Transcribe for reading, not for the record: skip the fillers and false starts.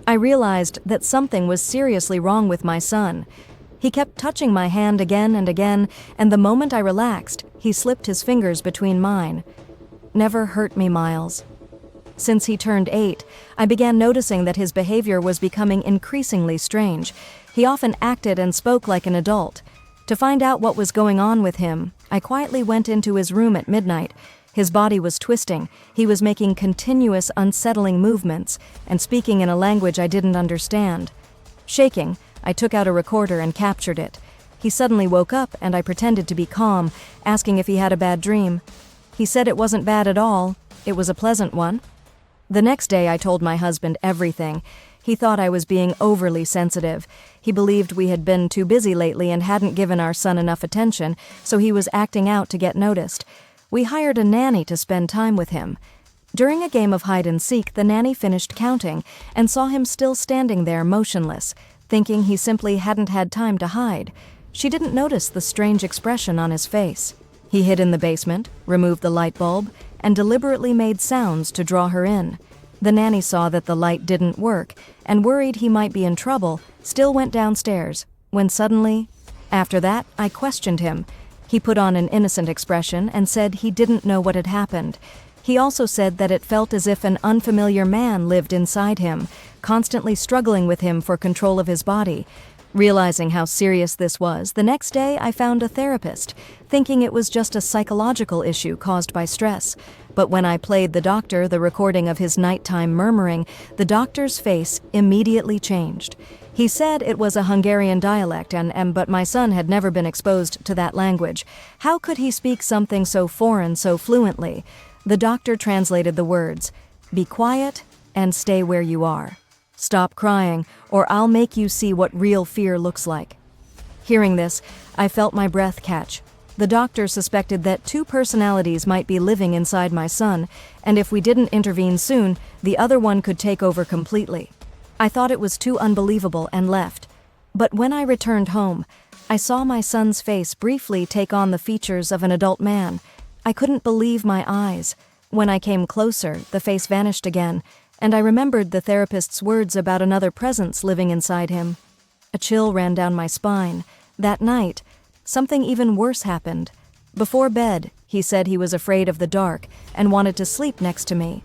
I realized that something was seriously wrong with my son. He kept touching my hand again and again, and the moment I relaxed, he slipped his fingers between mine. Never hurt me, Miles. Since he turned 8, I began noticing that his behavior was becoming increasingly strange. He often acted and spoke like an adult. To find out what was going on with him, I quietly went into his room at midnight. His body was twisting, he was making continuous unsettling movements, and speaking in a language I didn't understand. Shaking, I took out a recorder and captured it. He suddenly woke up and I pretended to be calm, asking if he had a bad dream. He said it wasn't bad at all, it was a pleasant one. The next day I told my husband everything. He thought I was being overly sensitive. He believed we had been too busy lately and hadn't given our son enough attention, so he was acting out to get noticed. We hired a nanny to spend time with him. During a game of hide-and-seek, the nanny finished counting and saw him still standing there motionless, thinking he simply hadn't had time to hide. She didn't notice the strange expression on his face. He hid in the basement, removed the light bulb, and deliberately made sounds to draw her in. The nanny saw that the light didn't work, and worried he might be in trouble, still went downstairs, when suddenly... After that, I questioned him. He put on an innocent expression and said he didn't know what had happened. He also said that it felt as if an unfamiliar man lived inside him, constantly struggling with him for control of his body. Realizing how serious this was, the next day I found a therapist, thinking it was just a psychological issue caused by stress. But when I played the doctor the recording of his nighttime murmuring, the doctor's face immediately changed. He said it was a Hungarian dialect, but my son had never been exposed to that language. How could he speak something so foreign so fluently? The doctor translated the words, "Be quiet and stay where you are. Stop crying, or I'll make you see what real fear looks like." Hearing this, I felt my breath catch. The doctor suspected that 2 personalities might be living inside my son, and if we didn't intervene soon, the other one could take over completely. I thought it was too unbelievable and left. But when I returned home, I saw my son's face briefly take on the features of an adult man. I couldn't believe my eyes. When I came closer, the face vanished again, and I remembered the therapist's words about another presence living inside him. A chill ran down my spine. That night, something even worse happened. Before bed, he said he was afraid of the dark and wanted to sleep next to me.